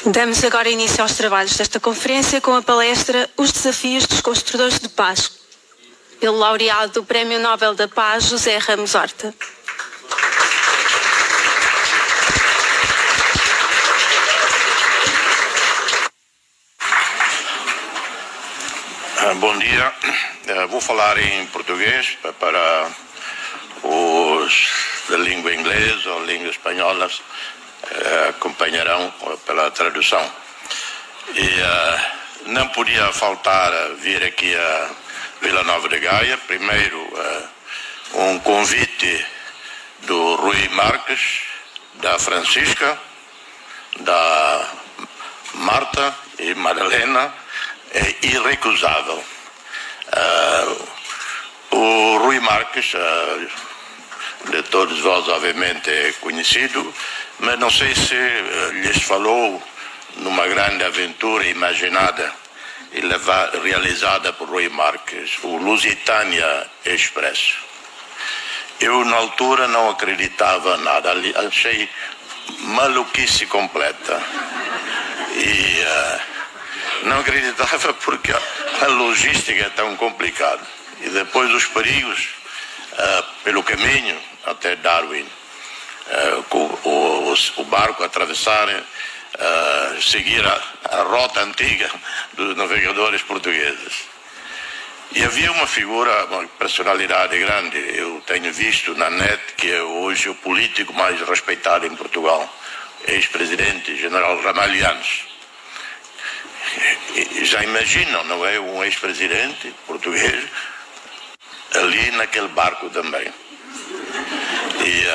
Damos agora início aos trabalhos desta conferência com a palestra Os Desafios dos Construtores de Paz, pelo laureado do Prémio Nobel da Paz, José Ramos Horta. Bom dia, vou falar em português para os da língua inglesa ou língua espanhola acompanharão pela tradução. E não podia faltar vir aqui a Vila Nova de Gaia. Primeiro, um convite do Rui Marques, da Francisca, da Marta e Madalena, é irrecusável. O Rui Marques, de todos vós obviamente é conhecido, mas não sei se lhes falou numa grande aventura imaginada e realizada por Rui Marques, o Lusitânia Express. Eu na altura não acreditava nada, achei maluquice completa e não acreditava porque a logística é tão complicada. E depois os perigos pelo caminho até Darwin, com o barco atravessar, seguir a rota antiga dos navegadores portugueses. E havia uma figura, uma personalidade grande, eu tenho visto na net, que é hoje o político mais respeitado em Portugal, ex-presidente, general Ramalhianos. Já imaginam, não é? Um ex-presidente português ali naquele barco também. E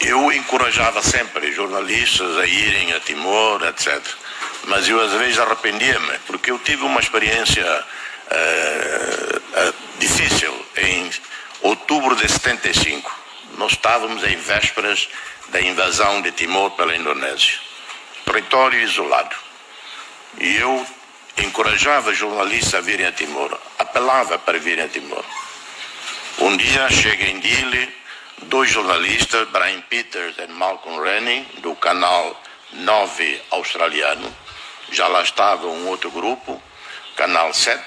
eu encorajava sempre jornalistas a irem a Timor, etc. Mas eu às vezes arrependia-me, porque eu tive uma experiência difícil em outubro de 75. Nós estávamos em vésperas da invasão de Timor pela Indonésia. Território isolado. E eu encorajava jornalistas a virem a Timor, apelava para virem a Timor. Um dia chega em Dili, dois jornalistas, Brian Peters e Malcolm Rennie, do canal 9 australiano. Já lá estava um outro grupo, canal 7,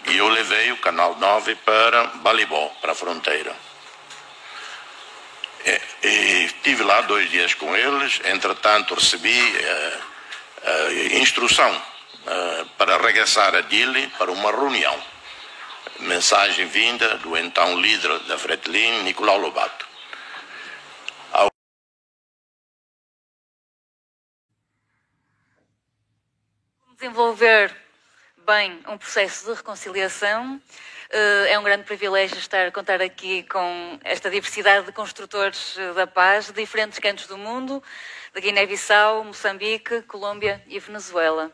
e eu levei o canal 9 para Balibó, para a fronteira. E estive lá 2 dias com eles. Entretanto recebi instrução para regressar a Dili para uma reunião. Mensagem vinda do então líder da Fretilin, Nicolau Lobato. Desenvolver bem um processo de reconciliação. É um grande privilégio contar aqui com esta diversidade de construtores da paz de diferentes cantos do mundo, de Guiné-Bissau, Moçambique, Colômbia e Venezuela.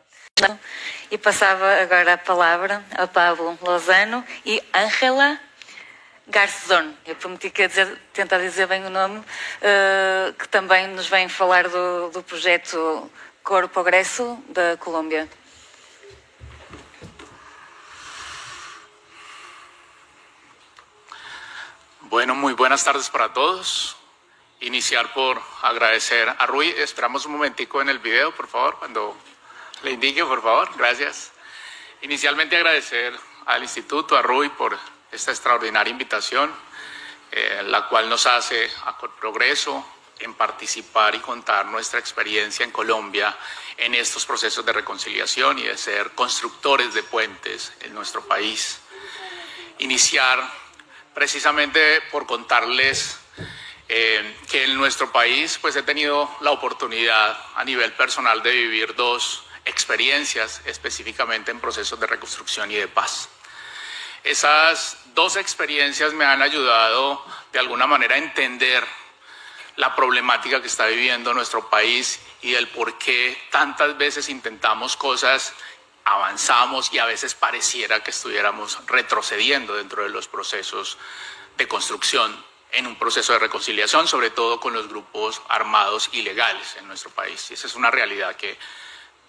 E passava agora a palavra a Pablo Lozano e Ángela Garzón. Eu prometi que ia tentar dizer bem o nome, que também nos vem falar do projeto Coro Progresso da Colômbia. Bueno, muy buenas tardes para todos. Iniciar por agradecer a Rui. Esperamos un momentico en el video, por favor, cuando le indique, por favor. Gracias. Inicialmente agradecer al Instituto, a Rui, por esta extraordinaria invitación, la cual nos hace a Progreso en participar y contar nuestra experiencia en Colombia en estos procesos de reconciliación y de ser constructores de puentes en nuestro país. Iniciar precisamente por contarles que en nuestro país pues he tenido la oportunidad a nivel personal de vivir 2 experiencias específicamente en procesos de reconstrucción y de paz. Esas 2 experiencias me han ayudado de alguna manera a entender la problemática que está viviendo nuestro país y el por qué tantas veces intentamos cosas, avanzamos y a veces pareciera que estuviéramos retrocediendo dentro de los procesos de construcción en un proceso de reconciliación, sobre todo con los grupos armados ilegales en nuestro país. Y esa es una realidad que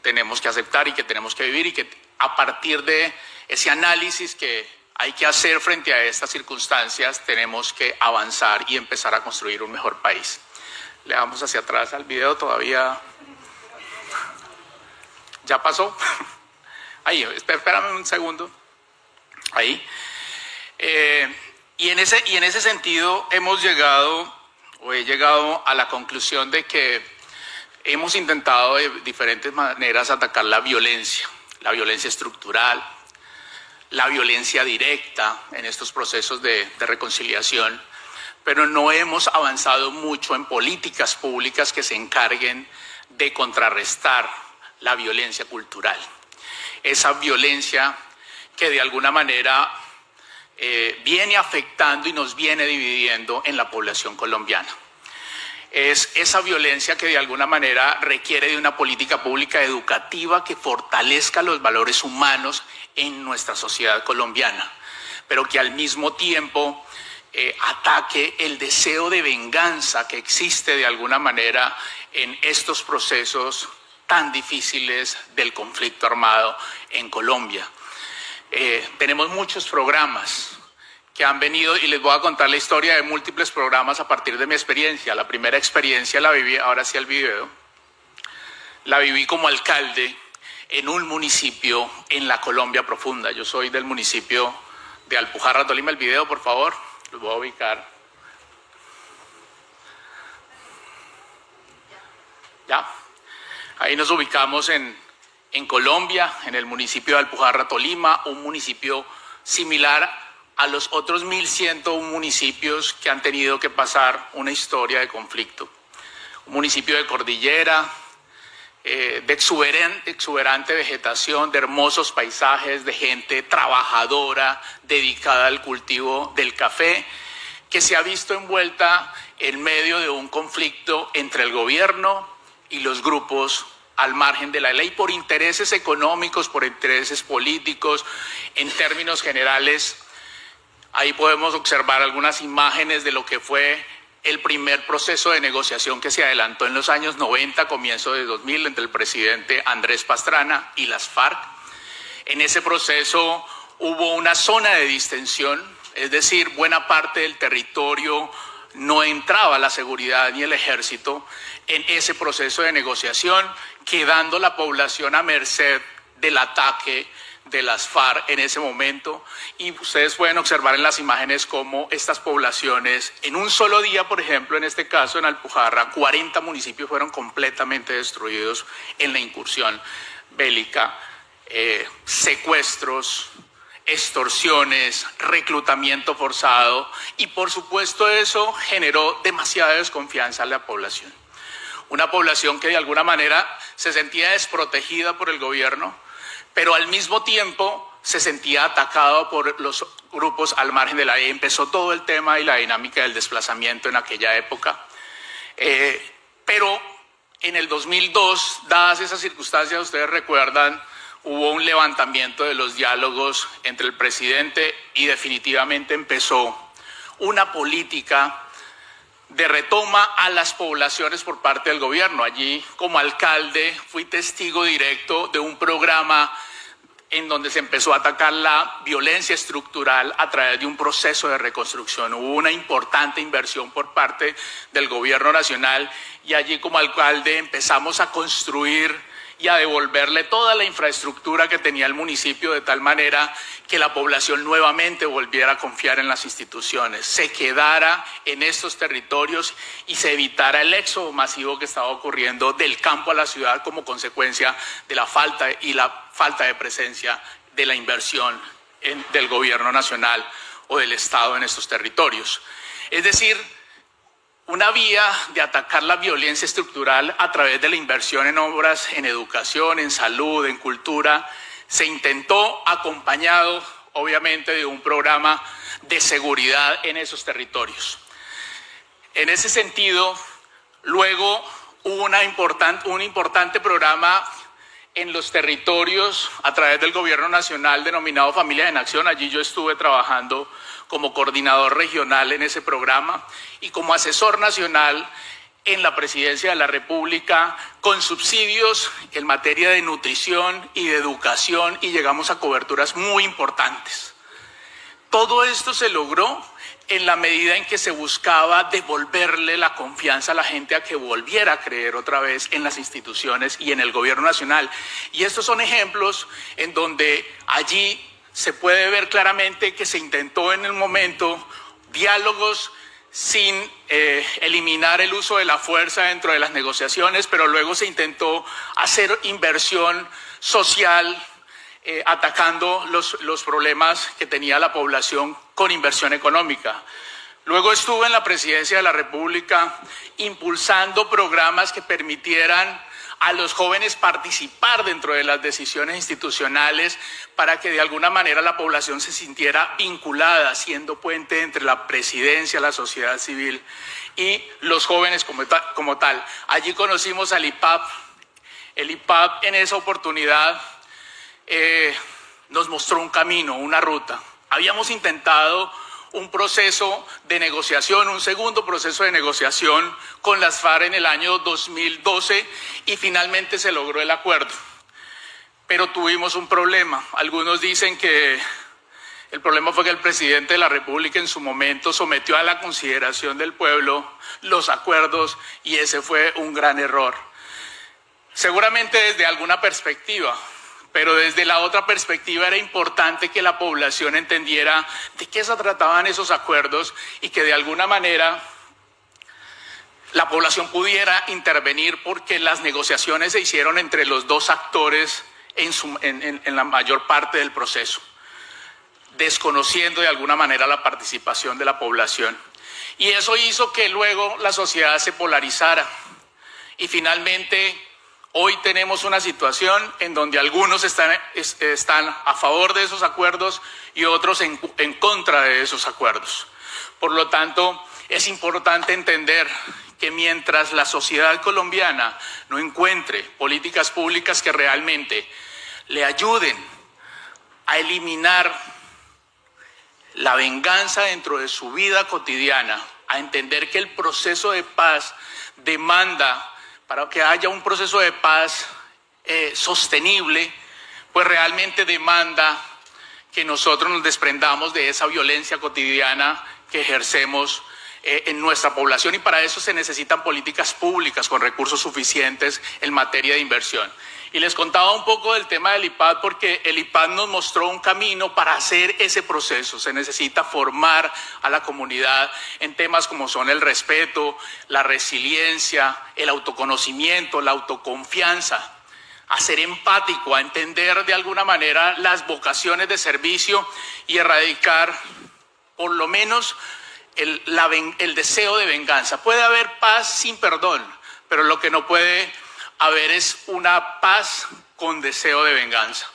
tenemos que aceptar y que tenemos que vivir, y que a partir de ese análisis que hay que hacer frente a estas circunstancias tenemos que avanzar y empezar a construir un mejor país. Le damos hacia atrás al video, todavía... ¿Ya pasó? Ahí, espérame un segundo. Ahí. Y en ese sentido he llegado a la conclusión de que hemos intentado de diferentes maneras atacar la violencia estructural, la violencia directa en estos procesos de reconciliación, pero no hemos avanzado mucho en políticas públicas que se encarguen de contrarrestar la violencia cultural. Esa violencia que de alguna manera viene afectando y nos viene dividiendo en la población colombiana. Es esa violencia que de alguna manera requiere de una política pública educativa que fortalezca los valores humanos en nuestra sociedad colombiana, pero que al mismo tiempo ataque el deseo de venganza que existe de alguna manera en estos procesos tan difíciles del conflicto armado en Colombia. Tenemos muchos programas que han venido, y les voy a contar la historia de múltiples programas a partir de mi experiencia. La primera experiencia la viví, ahora sí el video, la viví como alcalde en un municipio en la Colombia profunda. Yo soy del municipio de Alpujarra, Tolima. El video, por favor, lo voy a ubicar. Ya, ahí nos ubicamos en Colombia, en el municipio de Alpujarra, Tolima, un municipio similar a los otros 1.101 municipios que han tenido que pasar una historia de conflicto. Un municipio de cordillera, de exuberante vegetación, de hermosos paisajes, de gente trabajadora, dedicada al cultivo del café, que se ha visto envuelta en medio de un conflicto entre el gobierno y los grupos al margen de la ley por intereses económicos, por intereses políticos. En términos generales, ahí podemos observar algunas imágenes de lo que fue el primer proceso de negociación que se adelantó en los años 90, comienzo de 2000, entre el presidente Andrés Pastrana y las FARC. En ese proceso hubo una zona de distensión, es decir, buena parte del territorio no entraba la seguridad ni el ejército en ese proceso de negociación, quedando la población a merced del ataque de las FARC en ese momento. Y ustedes pueden observar en las imágenes cómo estas poblaciones, en un solo día, por ejemplo, en este caso en Alpujarra, 40 municipios fueron completamente destruidos en la incursión bélica, secuestros, extorsiones, reclutamiento forzado, y por supuesto eso generó demasiada desconfianza en la población. Una población que de alguna manera se sentía desprotegida por el gobierno, pero al mismo tiempo se sentía atacado por los grupos al margen de la ley. Empezó todo el tema y la dinámica del desplazamiento en aquella época. Pero en el 2002, dadas esas circunstancias, ustedes recuerdan, hubo un levantamiento de los diálogos entre el presidente y definitivamente empezó una política de retoma a las poblaciones por parte del gobierno. Allí, como alcalde, fui testigo directo de un programa en donde se empezó a atacar la violencia estructural a través de un proceso de reconstrucción. Hubo una importante inversión por parte del gobierno nacional y allí como alcalde empezamos a construir y a devolverle toda la infraestructura que tenía el municipio de tal manera que la población nuevamente volviera a confiar en las instituciones, se quedara en estos territorios y se evitara el éxodo masivo que estaba ocurriendo del campo a la ciudad como consecuencia de la falta de presencia de la inversión del gobierno nacional o del Estado en estos territorios. Es decir, una vía de atacar la violencia estructural a través de la inversión en obras, en educación, en salud, en cultura, se intentó acompañado, obviamente, de un programa de seguridad en esos territorios. En ese sentido, luego hubo un importante programa en los territorios a través del gobierno nacional denominado Familias en Acción. Allí yo estuve trabajando como coordinador regional en ese programa y como asesor nacional en la Presidencia de la República con subsidios en materia de nutrición y de educación y llegamos a coberturas muy importantes. Todo esto se logró en la medida en que se buscaba devolverle la confianza a la gente a que volviera a creer otra vez en las instituciones y en el gobierno nacional. Y estos son ejemplos en donde allí se puede ver claramente que se intentó en el momento diálogos sin eliminar el uso de la fuerza dentro de las negociaciones, pero luego se intentó hacer inversión social, atacando los problemas que tenía la población con inversión económica. Luego estuve en la Presidencia de la República impulsando programas que permitieran a los jóvenes participar dentro de las decisiones institucionales para que de alguna manera la población se sintiera vinculada, siendo puente entre la presidencia, la sociedad civil y los jóvenes como tal. Allí conocimos al IPAP. El IPAP en esa oportunidad nos mostró un camino, una ruta. Habíamos intentado un proceso de negociación, un segundo proceso de negociación con las FARC en el año 2012 y finalmente se logró el acuerdo. Pero tuvimos un problema. Algunos dicen que el problema fue que el presidente de la República en su momento sometió a la consideración del pueblo los acuerdos y ese fue un gran error. Seguramente desde alguna perspectiva, pero desde la otra perspectiva era importante que la población entendiera de qué se trataban esos acuerdos y que de alguna manera la población pudiera intervenir porque las negociaciones se hicieron entre los dos actores en la mayor parte del proceso, desconociendo de alguna manera la participación de la población. Y eso hizo que luego la sociedad se polarizara y finalmente hoy tenemos una situación en donde algunos están a favor de esos acuerdos y otros en contra de esos acuerdos. Por lo tanto, es importante entender que mientras la sociedad colombiana no encuentre políticas públicas que realmente le ayuden a eliminar la venganza dentro de su vida cotidiana, a entender que el proceso de paz demanda, para que haya un proceso de paz sostenible, pues realmente demanda que nosotros nos desprendamos de esa violencia cotidiana que ejercemos en nuestra población y para eso se necesitan políticas públicas con recursos suficientes en materia de inversión. Y les contaba un poco del tema del IPAD porque el IPAD nos mostró un camino para hacer ese proceso. Se necesita formar a la comunidad en temas como son el respeto, la resiliencia, el autoconocimiento, la autoconfianza, a ser empático, a entender de alguna manera las vocaciones de servicio y erradicar por lo menos el deseo de venganza. Puede haber paz sin perdón, pero lo que no puede haber es una paz con deseo de venganza.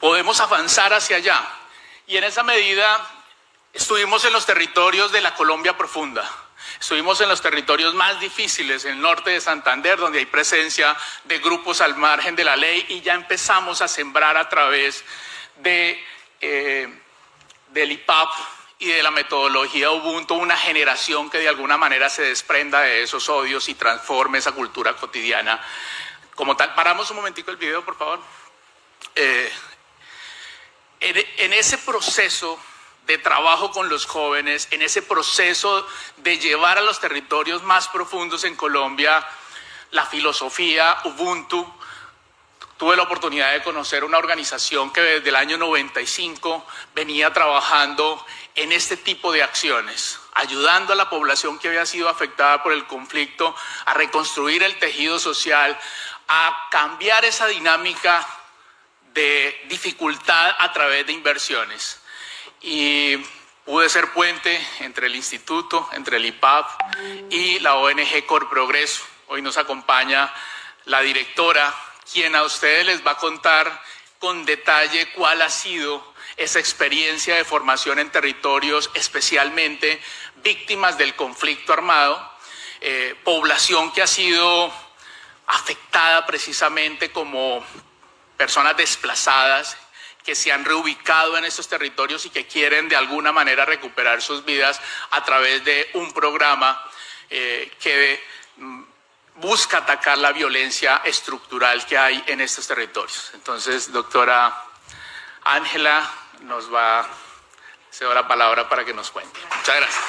Podemos avanzar hacia allá y en esa medida estuvimos en los territorios de la Colombia profunda. Estuvimos en los territorios más difíciles, en el norte de Santander, donde hay presencia de grupos al margen de la ley y ya empezamos a sembrar a través del IPAP y de la metodología Ubuntu una generación que de alguna manera se desprenda de esos odios y transforme esa cultura cotidiana como tal. Paramos un momentico el video, por favor. En ese proceso de trabajo con los jóvenes, en ese proceso de llevar a los territorios más profundos en Colombia la filosofía Ubuntu, tuve la oportunidad de conocer una organización que desde el año 95 venía trabajando en este tipo de acciones, ayudando a la población que había sido afectada por el conflicto a reconstruir el tejido social, a cambiar esa dinámica de dificultad a través de inversiones. Y pude ser puente entre el instituto, entre el IPAP y la ONG Corprogreso. Hoy nos acompaña la directora, quien a ustedes les va a contar con detalle cuál ha sido esa experiencia de formación en territorios especialmente víctimas del conflicto armado, población que ha sido afectada precisamente como personas desplazadas que se han reubicado en estos territorios y que quieren de alguna manera recuperar sus vidas a través de un programa que busca atacar la violencia estructural que hay en estos territorios. Entonces, doctora Ángela nos va a cedo la palabra para que nos cuente. Muchas gracias.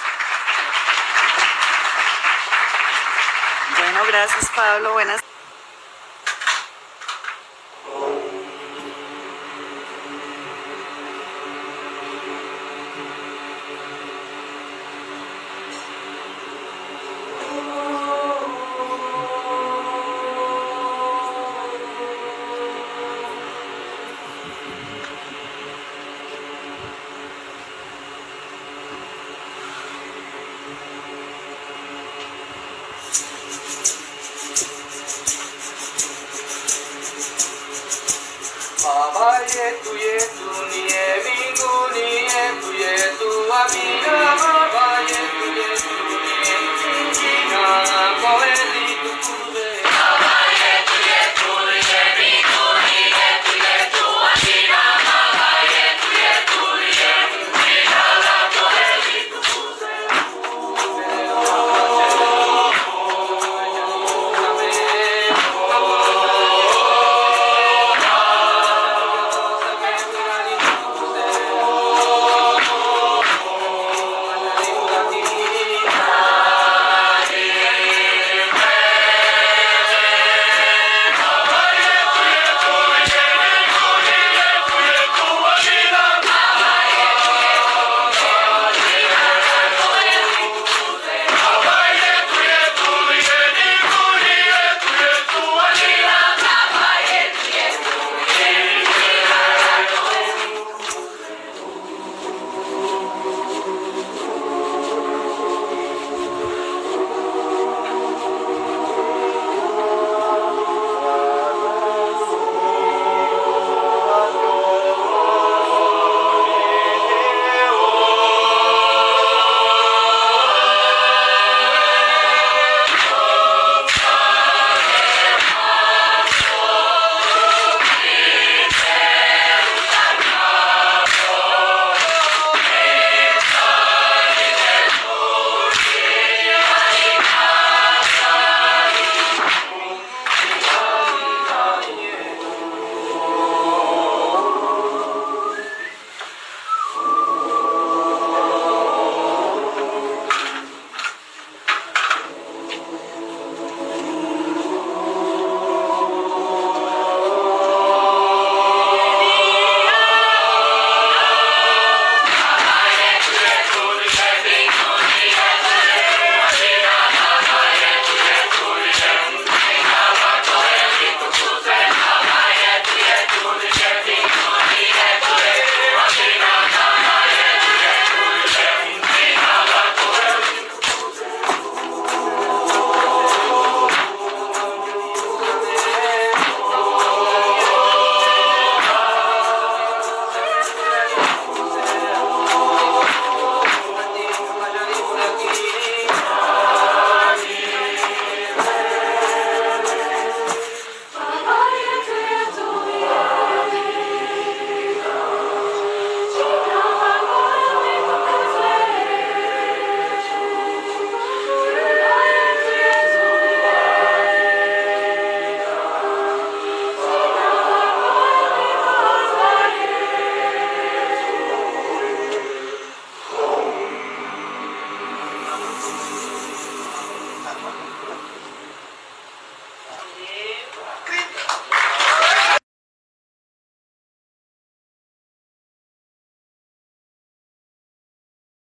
Bueno, gracias Pablo. Buenas. Baba yetu niye mbinguni, yetu amiga. Baba yetu